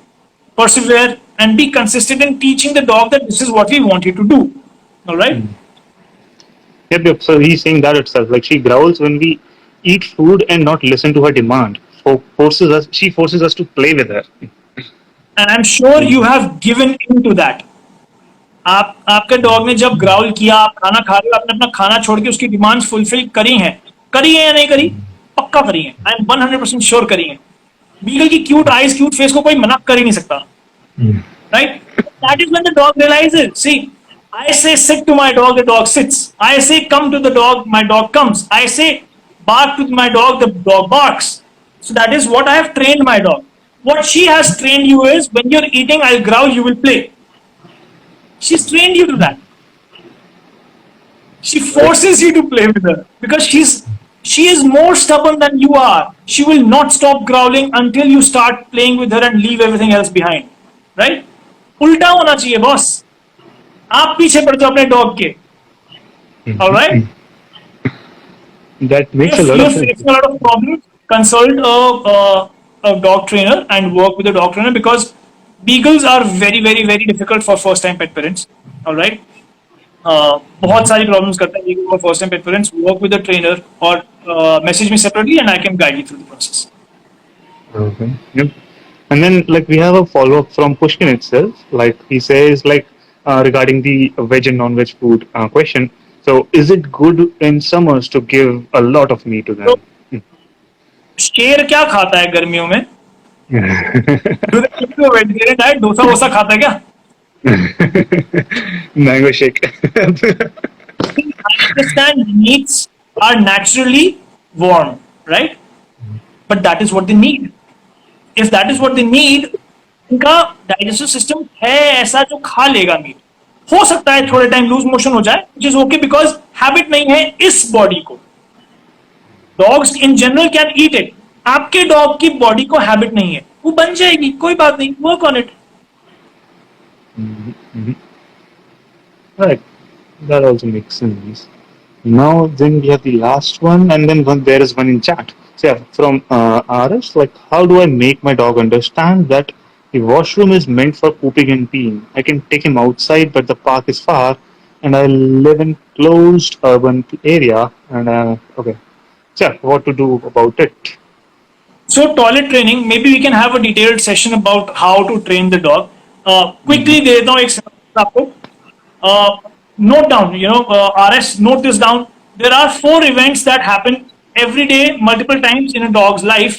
persevere, and be consistent in teaching the dog that this is what we want you to do. All right. Yep. So he's saying that itself. Like she growls when we eat food and not listen to her demand. She forces us to play with her. And I'm sure you have given in to that. आपके dog ने जब growl किया, आप खाना खा रहे हो, आपने अपना खाना छोड़ के उसकी डिमांड्स फुलफिल करी हैं या नहीं करी? पक्का करी हैं. आई एम 100% श्योर करी हैं. बीगल की क्यूट आईज, क्यूट फेस को कोई मना कर ही नहीं सकता. Right? That is when the dog realizes. See, I say sit to my dog, the dog sits. I say come to the dog, my dog comes. I say bark to my dog, the dog barks. So that is what I have trained my dog. What she has trained you is when you're eating, I'll growl, you will play. She's trained you to that. She forces you to play with her because she is more stubborn than you are. She will not stop growling until you start playing with her and leave everything else behind. Right? उल्टा होना चाहिए boss. आप पीछे पड़ जाओ अपने dog के. All right? That makes a If lot you're of sense. facing a lot of problems, consult a dog trainer and work with a dog trainer because beagles are very, very, very difficult for first-time pet parents. All right? बहुत सारी problems करते हैं beagle for first-time pet parents. Work with a trainer or message me separately and I can guide you through the process. Okay. Yep. And then like we have a follow up from Pushkin itself. Like he says like regarding the veg and non-veg food question. So is it good in summers to give a lot of meat to them? शेर क्या खाता है गर्मियों में? Vegetarian diet dosa वोसा खाता है क्या? Mango shake. I understand meats are naturally warm, right? But that is what they need. If that is what they need, उनका डाइजेस्टिव सिस्टम है ऐसा जो खा लेगा मीट. हो सकता है थोड़े टाइम लूज मोशन हो जाए, which is okay because habit नहीं है इस बॉडी को. Dogs in general can eat it. आपके डॉग की बॉडी को हैबिट नहीं है, वो बन जाएगी, कोई बात नहीं, work on it. Right. That also makes sense. Now then we have the last one, and then there is one in chat. So yeah, from RS, like how do I make my dog understand that the washroom is meant for pooping and peeing? I can take him outside, but the park is far, and I live in closed urban area. And okay, so yeah, what to do about it? So toilet training, maybe we can have a detailed session about how to train the dog. Quickly दे देता हूँ एक scenario आपको. Note down, RS, note this down. There are 4 events that happen every day, multiple times in a dog's life,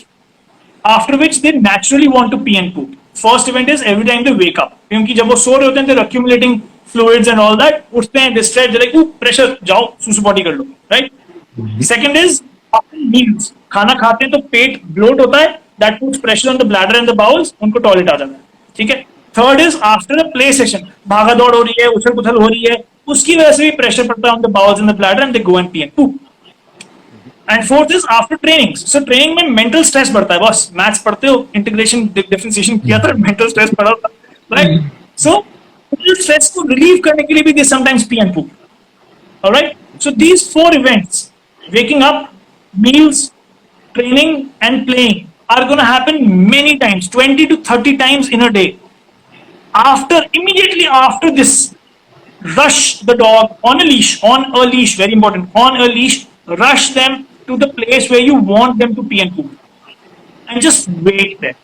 after which they naturally want to pee and poop. First event is every time they wake up. क्योंकि जब वो सो रहे होते हैं, they're accumulating fluids and all that. उठते हैं, they stretch, they're like, "Ooh, pressure, जाओ, सुसु potty कर लो," right? Second is after meals. खाना खाते हैं तो पेट bloat होता है. That puts pressure on the bladder and the bowels. उनको टॉयलेट आ जाता है. ठीक है. Third is after a play session, भागा दौड़ हो रही है, उछल पुछल हो रही है, उसकी वजह से भी प्रेशर पड़ता है on the bowls in the bladder and they go and P and poop. And fourth is after training. So training में मेंटल स्ट्रेस बढ़ता है. बस मैथ्स पढ़ते हो, इंटीग्रेशन डिफरेंशिएशन किया था, मेंटल स्ट्रेस पड़ा था, राइट? सो मेंटल स्ट्रेस को रिलीव करने के लिए भी they sometimes P and poop. Alright? So these 4 events, waking up, meals, training, and playing, are going to happen many times, 20 to 30 times in a day. Immediately after this, rush the dog on a leash, very important, on a leash, rush them to the place where you want them to pee and poop. And just wait there.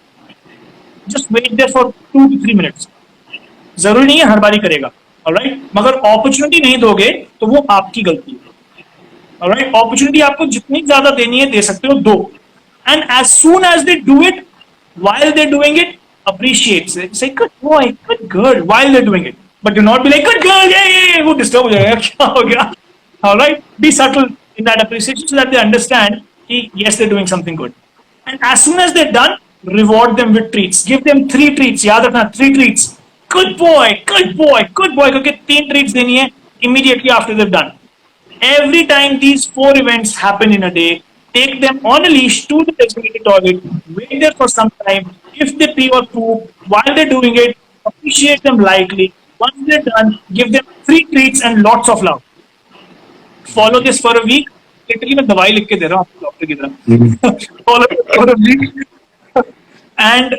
Just wait there for 2 to 3 minutes. जरूरी नहीं है हर बारी करेगा, alright? मगर opportunity नहीं दोगे तो वो आपकी गलती है, ऑलराइट? अपॉर्चुनिटी आपको जितनी ज्यादा देनी है दे सकते हो, दो. And as soon as they do it, while they're doing it, appreciate it. Say good boy, good girl while they're doing it. But do not be like good girl, yeah, वो disturb हो जाएगा, क्या हो गया? All right, be subtle in that appreciation so that they understand कि yes, they're doing something good. And as soon as they're done, reward them with treats. Give them 3 treats. याद रखना, 3 treats. Good boy, good boy, good boy. क्योंकि 3 treats देनी है immediately after they're done. Every time these 4 events happen in a day, take them on a leash to the designated toilet, wait there for some time. If they pee or poop while they're doing it, appreciate them lightly. Once they're done, give them 3 treats and lots of love. Follow this for a week. Literally, मैं दवाई लिख के दे रहा हूँ आपको doctor की तरह. Follow it for a week. And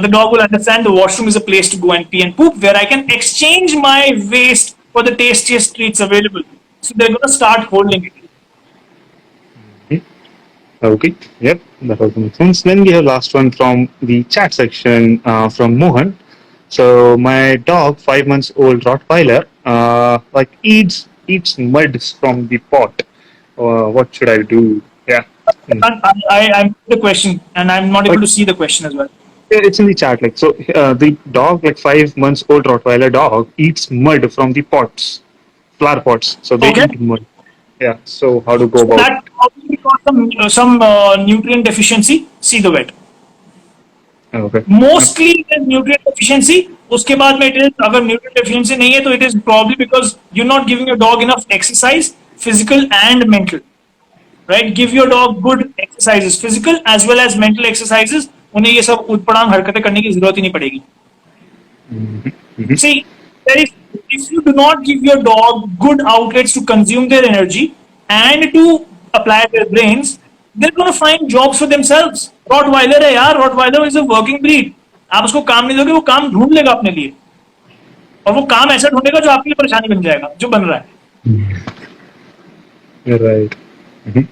the dog will understand the washroom is a place to go and pee and poop where I can exchange my waste for the tastiest treats available. So they're going to start holding it. Okay, yep, that also makes sense. Then we have last one from the chat section from Mohan. So my dog, 5 months old Rottweiler, like eats mud from the pot. What should I do? Yeah. I'm the question, and I'm not able to see the question as well. It's in the chat. Like so, the dog, like 5 months old Rottweiler dog, eats mud from the pots, flower pots. So they Okay. eat mud. Yeah. So how to go So about it? that probably got some nutrient deficiency. See the vet. Okay. Mostly it is nutrient deficiency. उसके बाद में it is, अगर nutrient deficiency नहीं है तो it is probably because you're not giving your dog enough exercise, physical and mental. Right? Give your dog good exercises, physical as well as mental exercises. उन्हें ये सब उठपड़ांग हरकतें करने की जरूरत ही नहीं पड़ेगी. See, if you do not give your dog good outlets to consume their energy and to apply their brains, they're going to find jobs for themselves. Rottweiler है यार, Rottweiler is a working breed. आप उसको काम नहीं दोगे, वो काम ढूंढ लेगा अपने लिए, और वो काम ऐसा ढूंढेगा जो आपके लिए परेशानी बन जाएगा, जो बन रहा है. Right. Mhm.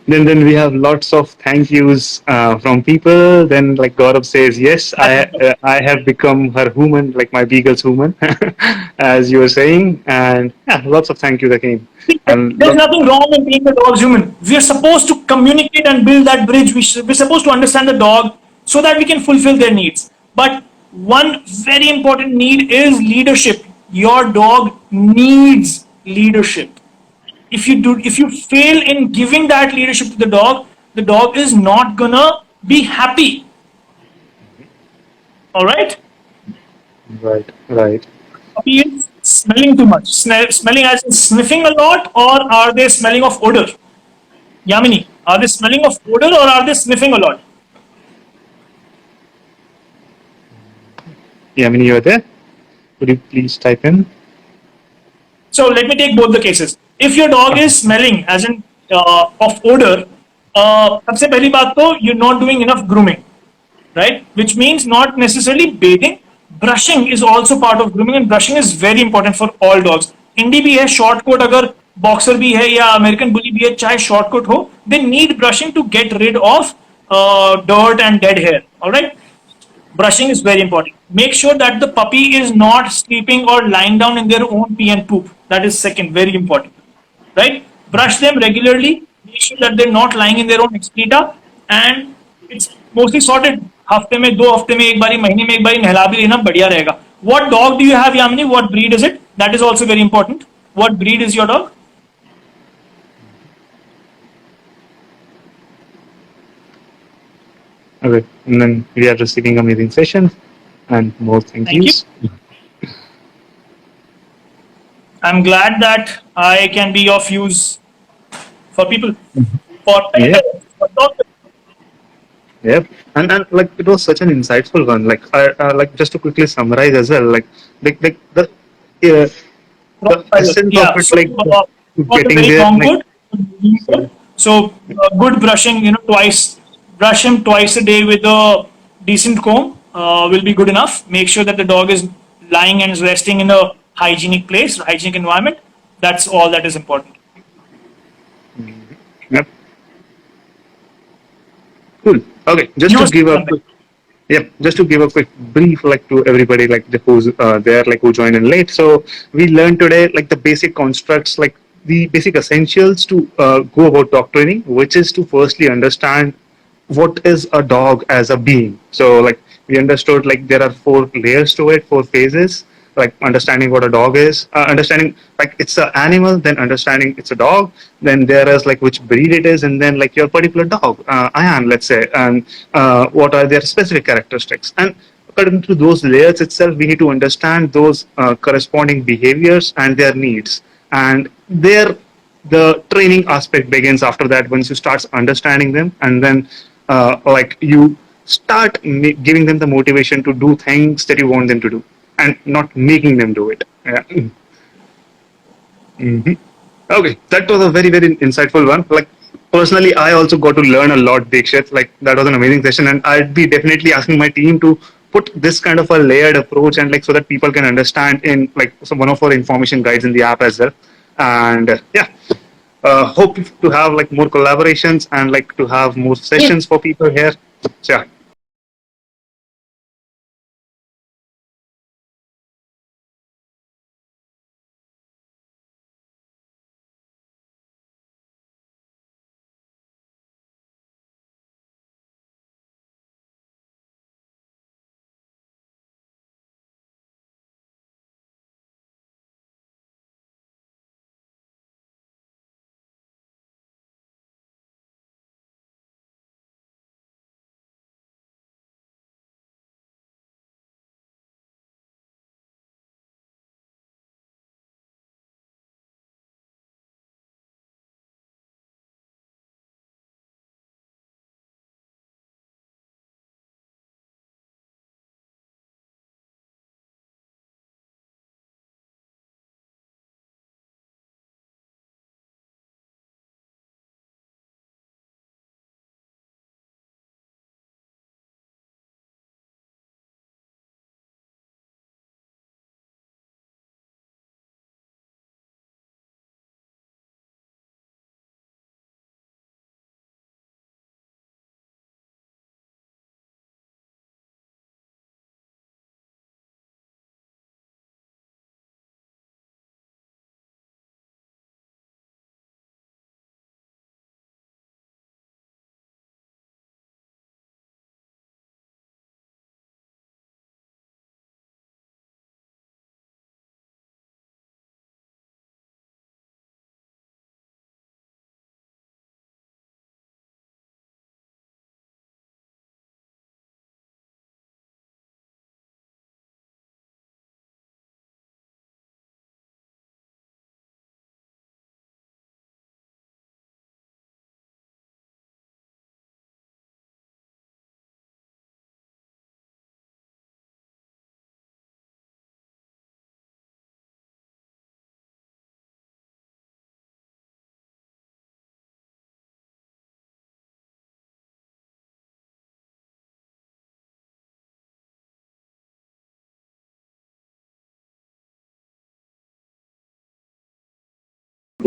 Then we have lots of thank yous from people. Then like Gaurav says, yes, I have become her human, like my beagle's human, as you were saying, and yeah, lots of thank you that came. And There's nothing wrong in being the dog's human. We are supposed to communicate and build that bridge. We're supposed to understand the dog so that we can fulfill their needs. But one very important need is leadership. Your dog needs leadership. If you fail in giving that leadership to the dog is not gonna be happy. All right? right. He is smelling too much. Smelling as in sniffing a lot, or are they smelling of odor? Yamini, are they smelling of odor or are they sniffing a lot? Yeah, I mean, you're there. Could you please type in? So let me take both the cases. If your dog is smelling as in of odor, सबसे पहली बात तो you're not doing enough grooming, right? Which means not necessarily bathing. Brushing is also part of grooming, and brushing is very important for all dogs. Indie भी है, short coat अगर boxer भी है या American bully भी है, चाहे short coat हो, they need brushing to get rid of dirt and dead hair. All right. Brushing is very important. Make sure that the puppy is not sleeping or lying down in their own pee and poop. That is second, very important. Right? Brush them regularly. Make sure that they're not lying in their own excreta, and it's mostly sorted. हफ्ते में दो हफ्ते में एक बारी महीने में एक बारी नहला भी लेना बढ़िया रहेगा. What dog do you have, Yamini? What breed is it? That is also very important. What breed is your dog? Okay, and then we are receiving amazing sessions and more thank Thank you. yous. I'm glad that I can be of use for people, for pet Yeah. parents, for dog. Yep, and like it was such an insightful one. Like I like just to quickly summarize as well. Like uh, the essence of Yeah, it, so like was a getting very there. long Like good. sorry. So good brushing, twice, brush him twice a day with a decent comb will be good enough. Make sure that the dog is lying and is resting in a hygienic place, hygienic environment. That's all that is important. Yep, cool. Okay, just You to were give saying a something. quick Yep, just to give a quick brief like to everybody like who's there like who joined in late. So we learned today like the basic constructs, like the basic essentials to go about dog training, which is to firstly understand what is a dog as a being. So like we understood like there are four layers to it, four phases, like understanding what a dog is, understanding like it's an animal, then understanding it's a dog, then there is like which breed it is, and then like your particular dog, I am, let's say, and what are their specific characteristics. And according to those layers itself, we need to understand those corresponding behaviors and their needs. And there, the training aspect begins after that once you start understanding them, and then like you start giving them the motivation to do things that you want them to do and not making them do it. Yeah. Mhm. Okay, that was a very very insightful one. Like personally, I also got to learn a lot, Dikshit. Like that was an amazing session, and I'd be definitely asking my team to put this kind of a layered approach and like so that people can understand in like some one of our information guides in the app as well. And yeah, hope to have like more collaborations and like to have more Yes. sessions for people here. So, yeah.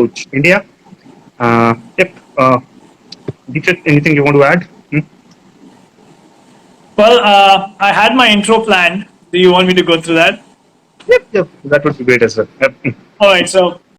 Coach India. Yep. Dikshit, anything you want to add? Well, I had my intro planned. Do you want me to go through that? Yep, yep. That would be great as well. Yep. All right. So